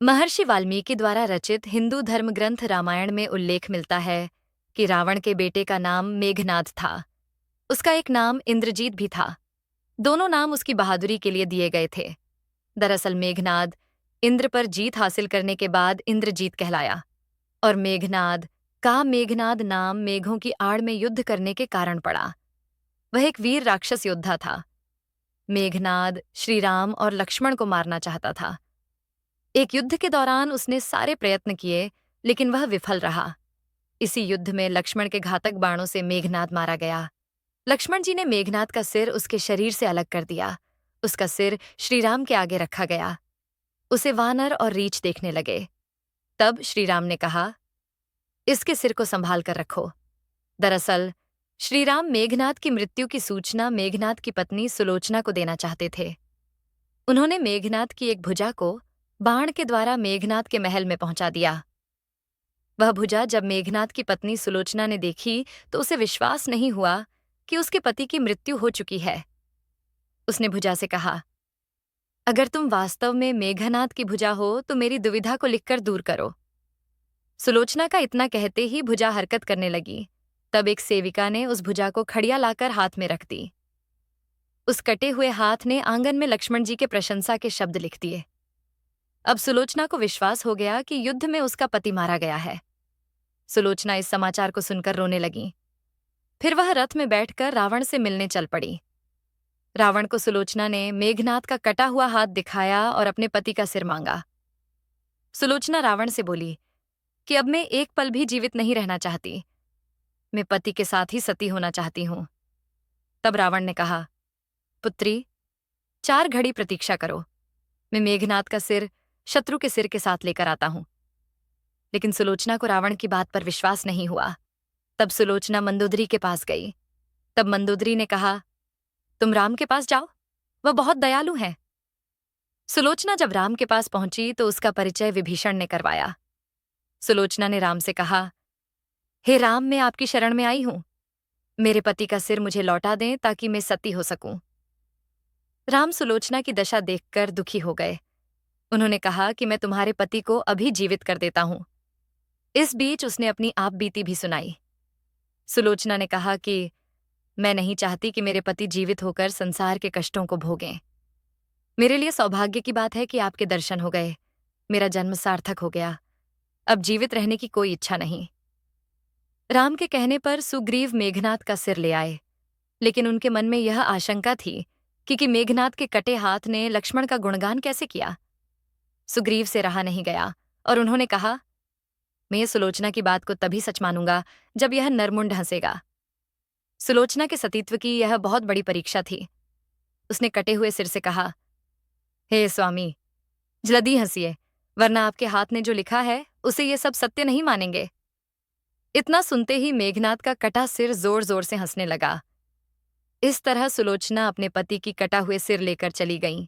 महर्षि वाल्मीकि द्वारा रचित हिंदू धर्म ग्रंथ रामायण में उल्लेख मिलता है कि रावण के बेटे का नाम मेघनाद था। उसका एक नाम इंद्रजीत भी था। दोनों नाम उसकी बहादुरी के लिए दिए गए थे। दरअसल मेघनाद इंद्र पर जीत हासिल करने के बाद इंद्रजीत कहलाया, और मेघनाद का मेघनाद नाम मेघों की आड़ में युद्ध करने के कारण पड़ा। वह एक वीर राक्षस योद्धा था। मेघनाद श्री राम और लक्ष्मण को मारना चाहता था। एक युद्ध के दौरान उसने सारे प्रयत्न किए, लेकिन वह विफल रहा। इसी युद्ध में लक्ष्मण के घातक बाणों से मेघनाद मारा गया। लक्ष्मण जी ने मेघनाद का सिर उसके शरीर से अलग कर दिया। उसका सिर श्रीराम के आगे रखा गया। उसे वानर और रीछ देखने लगे। तब श्रीराम ने कहा, इसके सिर को संभाल कर रखो। दरअसल श्रीराम मेघनाद की मृत्यु की सूचना मेघनाद की पत्नी सुलोचना को देना चाहते थे। उन्होंने मेघनाद की एक भुजा को बाण के द्वारा मेघनाद के महल में पहुंचा दिया। वह भुजा जब मेघनाद की पत्नी सुलोचना ने देखी तो उसे विश्वास नहीं हुआ कि उसके पति की मृत्यु हो चुकी है। उसने भुजा से कहा, अगर तुम वास्तव में मेघनाद की भुजा हो तो मेरी दुविधा को लिखकर दूर करो। सुलोचना का इतना कहते ही भुजा हरकत करने लगी। तब एक सेविका ने उस भुजा को खड़िया लाकर हाथ में रख दी। उस कटे हुए हाथ ने आंगन में लक्ष्मण जी के प्रशंसा के शब्द लिख दिए। अब सुलोचना को विश्वास हो गया कि युद्ध में उसका पति मारा गया है। सुलोचना इस समाचार को सुनकर रोने लगी। फिर वह रथ में बैठकर रावण से मिलने चल पड़ी। रावण को सुलोचना ने मेघनाद का कटा हुआ हाथ दिखाया और अपने पति का सिर मांगा। सुलोचना रावण से बोली कि अब मैं एक पल भी जीवित नहीं रहना चाहती। मैं पति के साथ ही सती होना चाहती हूं। तब रावण ने कहा, पुत्री, 4 घड़ी प्रतीक्षा करो। मैं मेघनाद का सिर शत्रु के सिर के साथ लेकर आता हूं। लेकिन सुलोचना को रावण की बात पर विश्वास नहीं हुआ। तब सुलोचना मंदोदरी के पास गई। तब मंदोदरी ने कहा, तुम राम के पास जाओ, वह बहुत दयालु हैं। सुलोचना जब राम के पास पहुंची तो उसका परिचय विभीषण ने करवाया। सुलोचना ने राम से कहा, हे राम, मैं आपकी शरण में आई हूं। मेरे पति का सिर मुझे लौटा दें ताकि मैं सती हो सकूं। राम सुलोचना की दशा देखकर दुखी हो गए। उन्होंने कहा कि मैं तुम्हारे पति को अभी जीवित कर देता हूं। इस बीच उसने अपनी आप बीती भी सुनाई। सुलोचना ने कहा कि मैं नहीं चाहती कि मेरे पति जीवित होकर संसार के कष्टों को भोगें। मेरे लिए सौभाग्य की बात है कि आपके दर्शन हो गए। मेरा जन्म सार्थक हो गया। अब जीवित रहने की कोई इच्छा नहीं। राम के कहने पर सुग्रीव मेघनाद का सिर ले आए, लेकिन उनके मन में यह आशंका थी कि मेघनाद के कटे हाथ ने लक्ष्मण का गुणगान कैसे किया। सुग्रीव से रहा नहीं गया और उन्होंने कहा, मैं सुलोचना की बात को तभी सच मानूंगा जब यह नरमुंड हंसेगा। सुलोचना के सतीत्व की यह बहुत बड़ी परीक्षा थी। उसने कटे हुए सिर से कहा, हे स्वामी, जल्दी हंसिए, वरना आपके हाथ ने जो लिखा है उसे ये सब सत्य नहीं मानेंगे। इतना सुनते ही मेघनाद का कटा सिर जोर जोर से हंसने लगा। इस तरह सुलोचना अपने पति की कटा हुए सिर लेकर चली गईं।